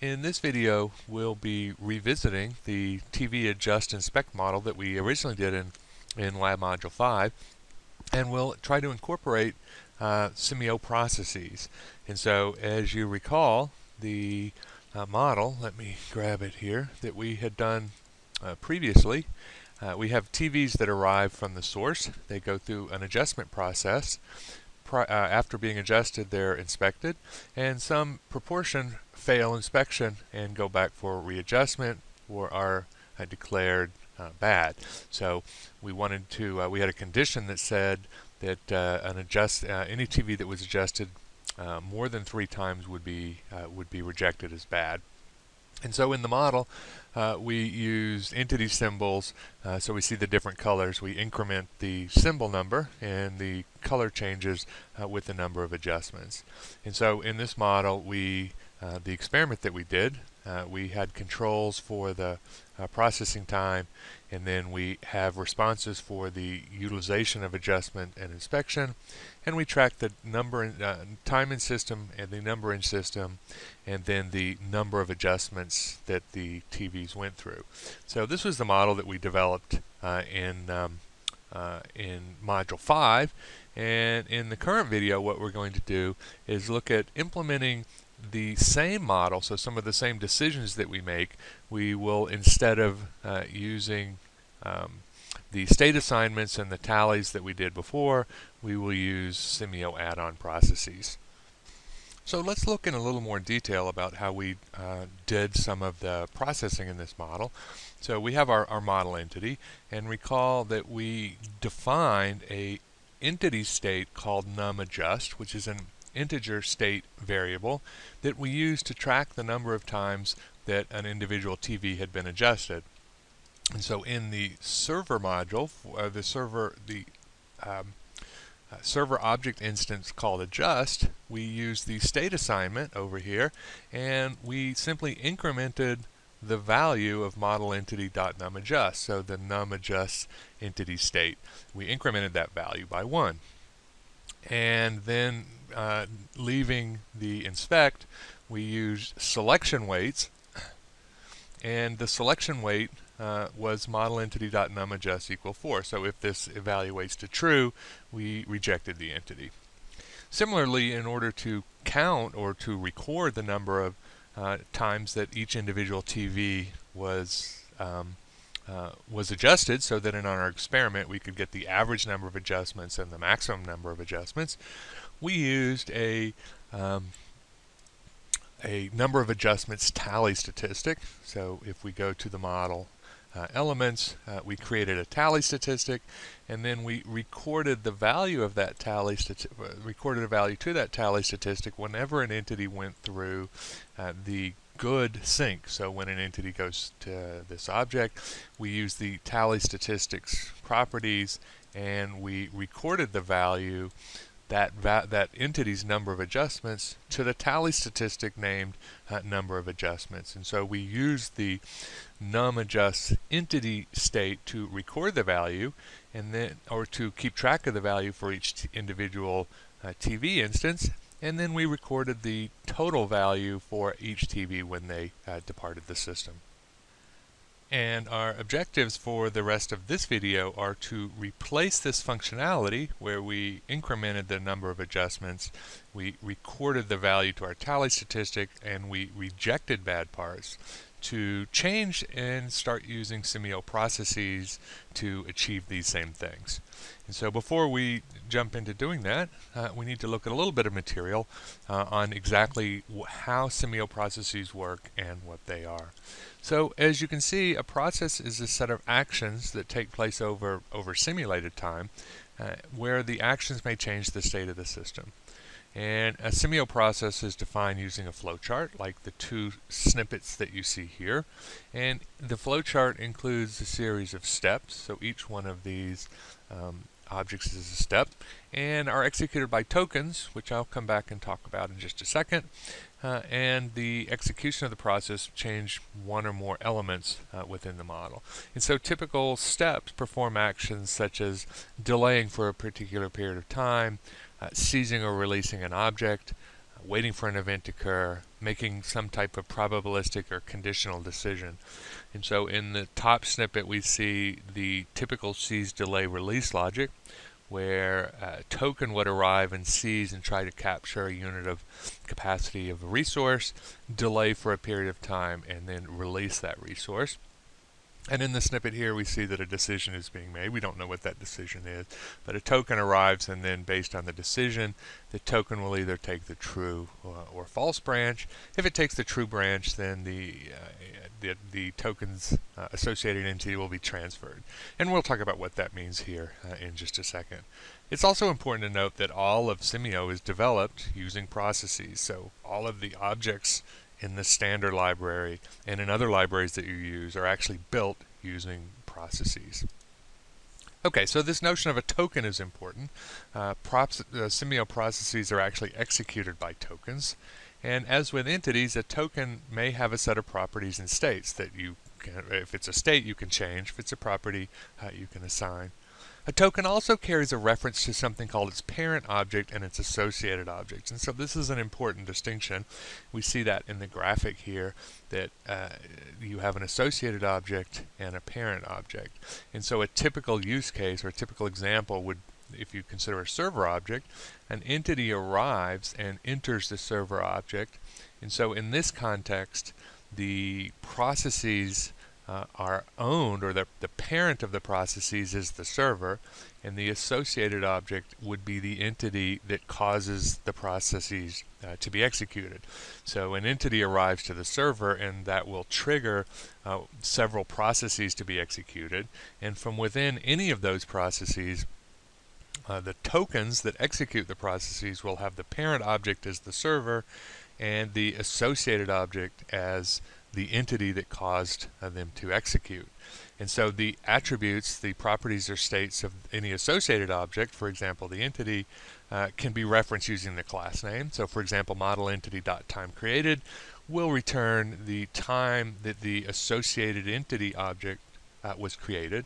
In this video, we'll be revisiting the TV Adjust Inspect model that we originally did in Lab Module 5, and we'll try to incorporate Simio processes. And so, as you recall, the model, let me grab it here, that we had done previously, we have TVs that arrive from the source. They go through an adjustment process. After being adjusted, they're inspected, and some proportion fail inspection and go back for readjustment or are declared bad. So we wanted to, we had a condition that said that any TV that was adjusted more than 3 times would be rejected as bad. And so in the model, we used entity symbols, so we see the different colors. We increment the symbol number, and the color changes with the number of adjustments. And so in this model, the experiment that we did, we had controls for the processing time, and then we have responses for the utilization of adjustment and inspection, and we track the time in system and the number in system, and then the number of adjustments that the TVs went through. So this was the model that we developed in Module 5, and in the current video what we're going to do is look at implementing the same model, so some of the same decisions that we make, we will, instead of using the state assignments and the tallies that we did before, we will use Simio add-on processes. So let's look in a little more detail about how we did some of the processing in this model. So we have our model entity, and recall that we defined a entity state called num_adjust, which is an integer state variable that we use to track the number of times that an individual TV had been adjusted. And so in the server module, server object instance called adjust, we use the state assignment over here, and we simply incremented the value of model entity.num_adjust, so the num_adjust entity state. We incremented that value by 1. And then leaving the inspect, we used selection weights, and the selection weight was model entity.num_adjust equal 4. So if this evaluates to true, we rejected the entity. Similarly, in order to count or to record the number of times that each individual TV was adjusted, so that in our experiment we could get the average number of adjustments and the maximum number of adjustments, we used a number of adjustments tally statistic. So if we go to the model elements, we created a tally statistic, and then we recorded the value of that tally recorded a value to that tally statistic whenever an entity went through the good sync. So when an entity goes to this object, we use the tally statistics properties, and we recorded the value, that entity's number of adjustments, to the tally statistic named number of adjustments. And so we use the num_adjust entity state to record the value, and then, or to keep track of the value for each individual TV instance, and then we recorded the total value for each TV when they departed the system. And our objectives for the rest of this video are to replace this functionality where we incremented the number of adjustments, we recorded the value to our tally statistic, and we rejected bad parts, to change and start using Simio processes to achieve these same things. And so before we jump into doing that, we need to look at a little bit of material on exactly how Simio processes work and what they are. So as you can see, a process is a set of actions that take place over simulated time, where the actions may change the state of the system. And a Simio process is defined using a flowchart, like the 2 snippets that you see here. And the flowchart includes a series of steps, so each one of these objects is a step, and are executed by tokens, which I'll come back and talk about in just a second. And the execution of the process change one or more elements within the model. And so typical steps perform actions such as delaying for a particular period of time, seizing or releasing an object, waiting for an event to occur, making some type of probabilistic or conditional decision. And so in the top snippet we see the typical seize delay release logic, where a token would arrive and seize and try to capture a unit of capacity of a resource, delay for a period of time, and then release that resource. And in the snippet here we see that a decision is being made. We don't know what that decision is, but a token arrives, and then based on the decision, the token will either take the true or false branch. If it takes the true branch, then the token's associated entity will be transferred. And we'll talk about what that means here in just a second. It's also important to note that all of Simio is developed using processes. So all of the objects in the standard library and in other libraries that you use are actually built using processes. Okay, so this notion of a token is important. Simio processes are actually executed by tokens. And as with entities, a token may have a set of properties and states that you can, if it's a state, you can change. If it's a property, you can assign. A token also carries a reference to something called its parent object and its associated objects. And so this is an important distinction. We see that in the graphic here, that you have an associated object and a parent object. And so a typical use case or a typical example would, if you consider a server object, an entity arrives and enters the server object. And so in this context, the processes are owned, or the parent of the processes is the server, and the associated object would be the entity that causes the processes to be executed. So an entity arrives to the server, and that will trigger several processes to be executed, and from within any of those processes, the tokens that execute the processes will have the parent object as the server and the associated object as the entity that caused them to execute. And so the attributes, the properties or states of any associated object, for example the entity, can be referenced using the class name. So for example, model entity.timeCreated will return the time that the associated entity object was created.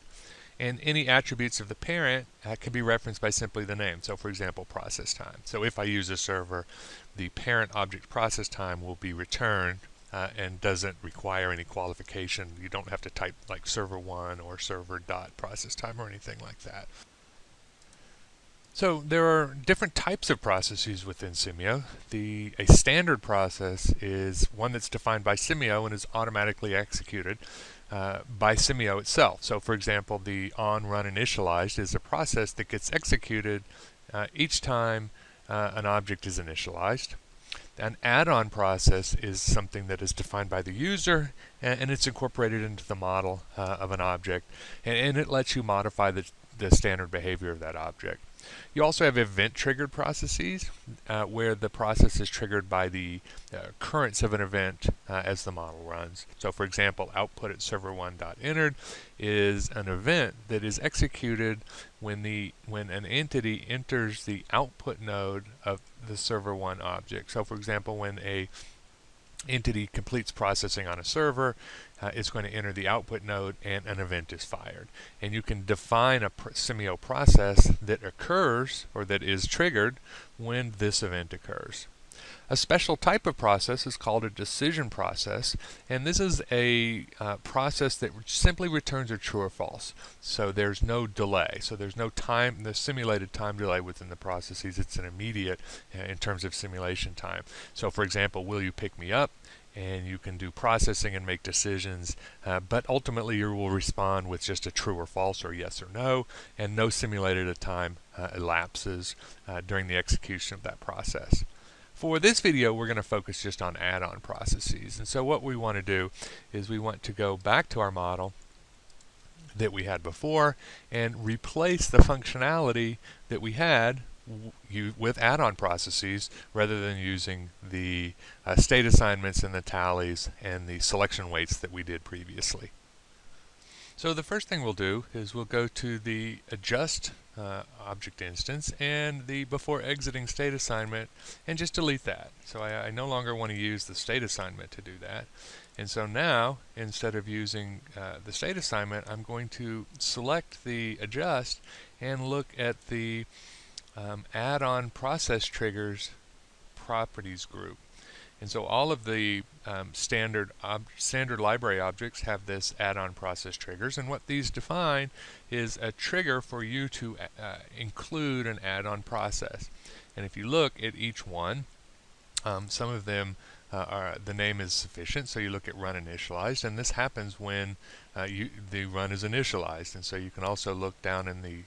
And any attributes of the parent can be referenced by simply the name. So for example, process time. So if I use a server, the parent object process time will be returned and doesn't require any qualification. You don't have to type like server1 or server.processTime or anything like that. So there are different types of processes within Simio. A standard process is one that's defined by Simio and is automatically executed by Simio itself. So for example, the onRunInitialized is a process that gets executed each time an object is initialized. An add-on process is something that is defined by the user, and it's incorporated into the model of an object, and it lets you modify the standard behavior of that object. You also have event-triggered processes, where the process is triggered by the occurrence of an event as the model runs. So for example, output at server1.entered is an event that is executed when an entity enters the output node of the server1 object. So for example, when a entity completes processing on a server, it's going to enter the output node and an event is fired. And you can define a Simio process that occurs or that is triggered when this event occurs. A special type of process is called a decision process, and this is a process that simply returns a true or false. So there's no delay. So there's no time, the simulated time delay within the processes. It's an immediate in terms of simulation time. So for example, will you pick me up? And you can do processing and make decisions, but ultimately you will respond with just a true or false or yes or no, and no simulated time elapses during the execution of that process. For this video, we're going to focus just on add-on processes. And so what we want to do is we want to go back to our model that we had before and replace the functionality that we had with add-on processes rather than using the state assignments and the tallies and the selection weights that we did previously. So the first thing we'll do is we'll go to the adjust object instance and the before exiting state assignment and just delete that. So I no longer want to use the state assignment to do that. And so now, instead of using the state assignment, I'm going to select the adjust and look at the add-on process triggers properties group. And so all of the standard library objects have this add-on process triggers, and what these define is a trigger for you to include an add-on process. And if you look at each one, some of them the name is sufficient, so you look at run initialized, and this happens when the run is initialized. And so you can also look down in the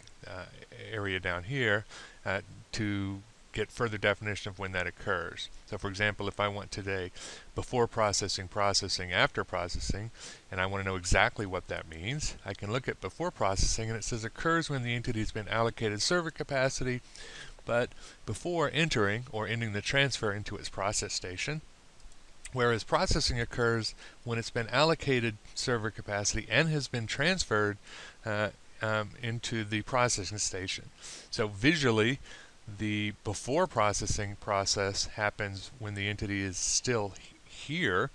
area down here to get further definition of when that occurs. So for example, if I want today before processing, processing, after processing, and I want to know exactly what that means, I can look at before processing, and it says occurs when the entity has been allocated server capacity, but before entering or ending the transfer into its process station. Whereas processing occurs when it's been allocated server capacity and has been transferred into the processing station. So visually, the before processing process happens when the entity is still here,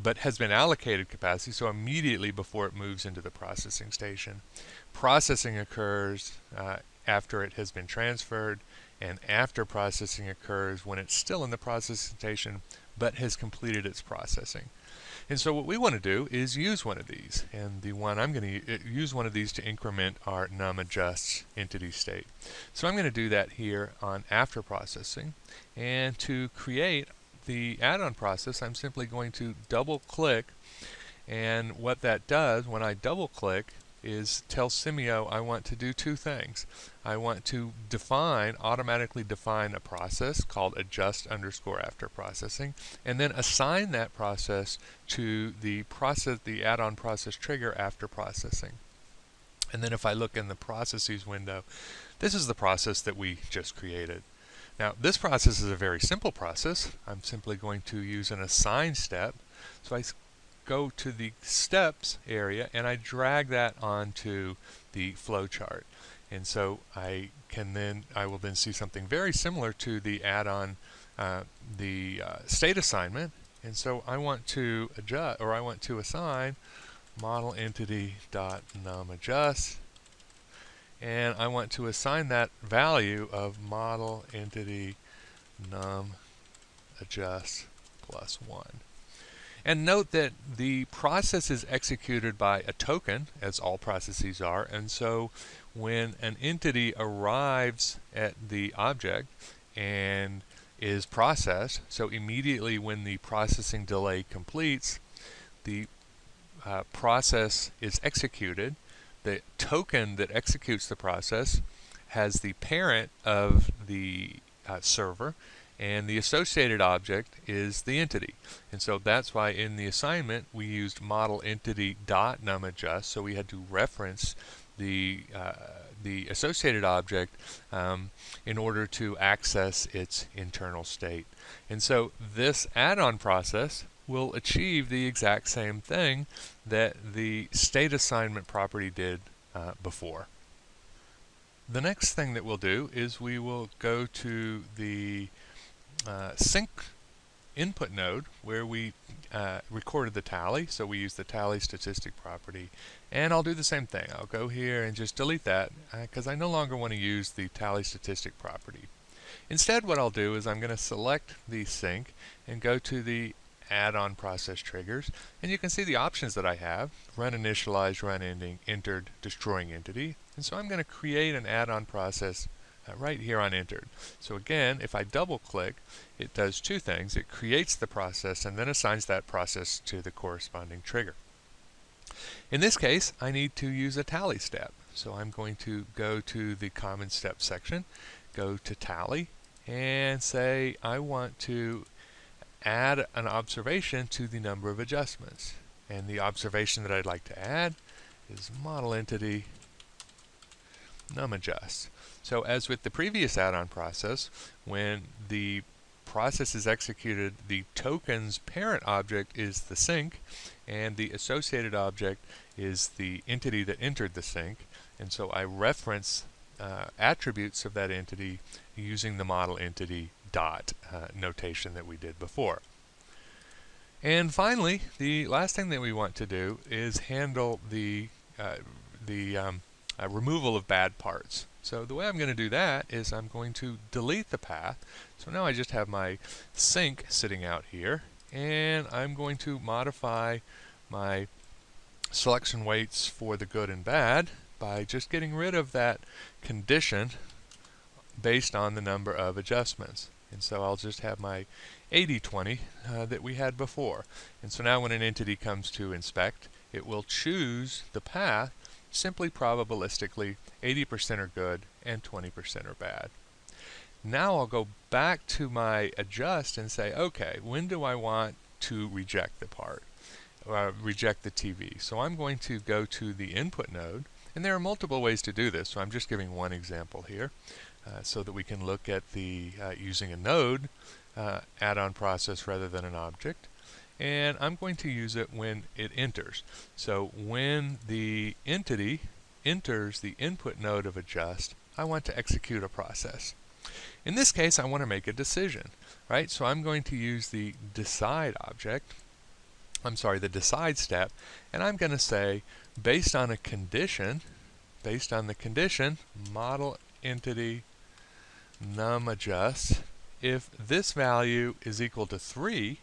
but has been allocated capacity, so immediately before it moves into the processing station. Processing occurs after it has been transferred, and after processing occurs when it's still in the processing station but has completed its processing. And so what we want to do is use one of these, and the one I'm going to use one of these to increment our num adjusts entity state. So I'm going to do that here on after processing, and to create the add-on process I'm simply going to double click, and what that does when I double click is tell Simio I want to do two things. I want to automatically define a process called adjust underscore after processing, and then assign that process to the add-on process trigger after processing. And then if I look in the processes window, this is the process that we just created. Now this process is a very simple process. I'm simply going to use an assign step. So I go to the steps area and I drag that onto the flowchart, and so I will then see something very similar to the add-on state assignment. And so I want to assign model entity dot num adjust, and I want to assign that value of model entity num adjust plus 1. And note that the process is executed by a token, as all processes are, and so when an entity arrives at the object and is processed, so immediately when the processing delay completes, the process is executed. The token that executes the process has the parent of the server, and the associated object is the entity. And so that's why in the assignment we used model entity dot num adjust, so we had to reference the associated object in order to access its internal state. And so this add-on process will achieve the exact same thing that the state assignment property did before. The next thing that we'll do is we will go to the sync input node where we recorded the tally, so we use the tally statistic property, and I'll do the same thing. I'll go here and just delete that because I no longer want to use the tally statistic property. Instead, what I'll do is I'm going to select the sync and go to the add-on process triggers, and you can see the options that I have: run initialized, run ending, entered, destroying entity. And so I'm going to create an add-on process right here on entered. So again, if I double click, it does two things. It creates the process and then assigns that process to the corresponding trigger. In this case, I need to use a tally step. So I'm going to go to the common step section, go to tally, and say I want to add an observation to the number of adjustments. And the observation that I'd like to add is model entity num adjust. So as with the previous add-on process, when the process is executed, the token's parent object is the sync, and the associated object is the entity that entered the sync. And so I reference attributes of that entity using the model entity dot notation that we did before. And finally, the last thing that we want to do is handle the removal of bad parts. So the way I'm going to do that is I'm going to delete the path. So now I just have my sink sitting out here, and I'm going to modify my selection weights for the good and bad by just getting rid of that condition based on the number of adjustments. And so I'll just have my 80/20 that we had before. And so now when an entity comes to inspect, it will choose the path simply probabilistically. 80% are good and 20% are bad. Now I'll go back to my adjust and say, okay, when do I want to reject the part? Reject the TV. So I'm going to go to the input node, and there are multiple ways to do this, so I'm just giving one example here so that we can look at the using a node add-on process rather than an object. And I'm going to use it when it enters. So when the entity enters the input node of adjust, I want to execute a process. In this case, I want to make a decision, right? So I'm going to use the decide object, the decide step, and I'm going to say, based on a condition, based on the condition, model entity num adjust, if this value is equal to 3,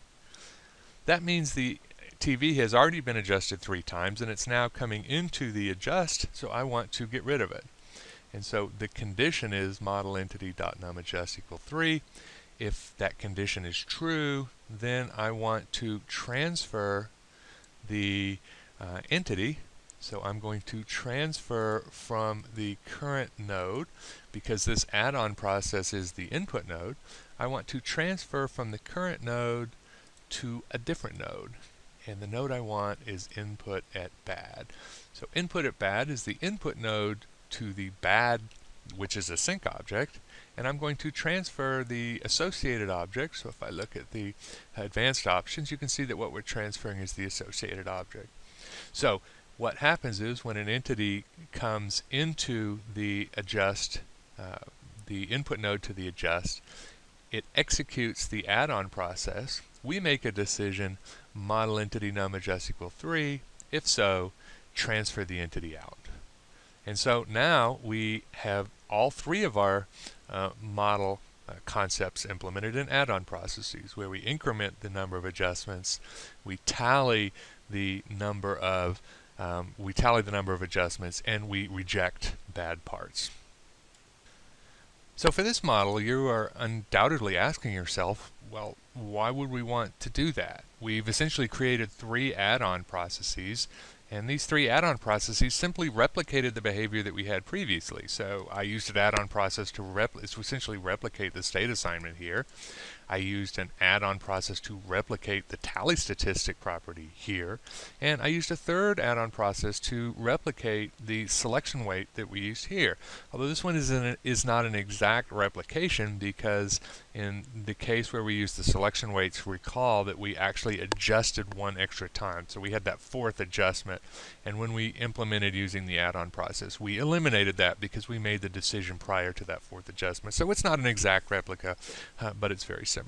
that means the TV has already been adjusted 3 times and it's now coming into the adjust, so I want to get rid of it. And so the condition is model entity.num adjust equal 3. If that condition is true, then I want to transfer the entity. So I'm going to transfer from the current node, because this add-on process is the input node. I want to transfer from the current node to a different node, and the node I want is input at bad. So input at bad is the input node to the bad, which is a sync object, and I'm going to transfer the associated object. So if I look at the advanced options, you can see that what we're transferring is the associated object. So what happens is when an entity comes into the adjust, the input node to the adjust, it executes the add-on process. We make a decision, model entity num adjust equal 3. If so, transfer the entity out. And so now we have all 3 of our model concepts implemented in add-on processes, where we increment the number of adjustments, we tally the number of adjustments, and we reject bad parts. So for this model, you are undoubtedly asking yourself, well, why would we want to do that? We've essentially created 3 add-on processes, and these 3 add-on processes simply replicated the behavior that we had previously. So I used an add-on process to essentially replicate the state assignment here. I used an add-on process to replicate the tally statistic property here, and I used a third add-on process to replicate the selection weight that we used here. Although this one is not an exact replication, because in the case where we used the selection weights, recall that we actually adjusted one extra time. So we had that 4th adjustment, and when we implemented using the add-on process, we eliminated that because we made the decision prior to that 4th adjustment. So it's not an exact replica, but it's very similar.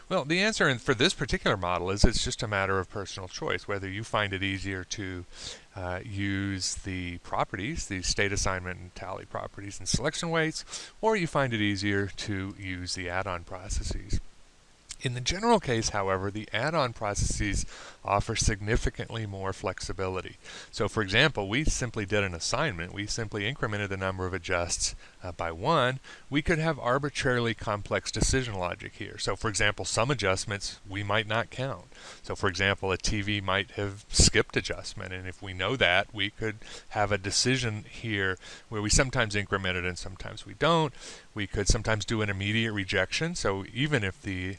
Well, the answer for this particular model is it's just a matter of personal choice, whether you find it easier to use the properties, the state assignment and tally properties and selection weights, or you find it easier to use the add-on processes. In the general case, however, the add-on processes offer significantly more flexibility. So for example, we simply did an assignment. We simply incremented the number of adjusts by 1. We could have arbitrarily complex decision logic here. So for example, some adjustments we might not count. So for example, a TV might have skipped adjustment, and if we know that, we could have a decision here where we sometimes increment it and sometimes we don't. We could sometimes do an immediate rejection. So even if the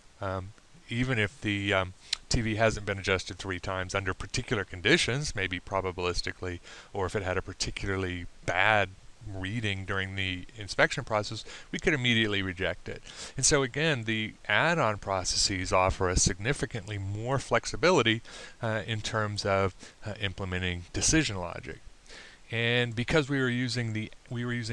TV hasn't been adjusted 3 times under particular conditions, maybe probabilistically, or if it had a particularly bad reading during the inspection process, we could immediately reject it. And so again, the add-on processes offer us significantly more flexibility in terms of implementing decision logic. And because we were using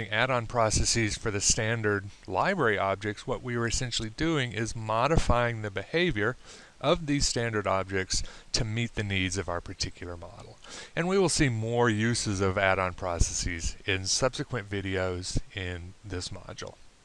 add-on processes for the standard library objects, what we were essentially doing is modifying the behavior of these standard objects to meet the needs of our particular model. And we will see more uses of add-on processes in subsequent videos in this module.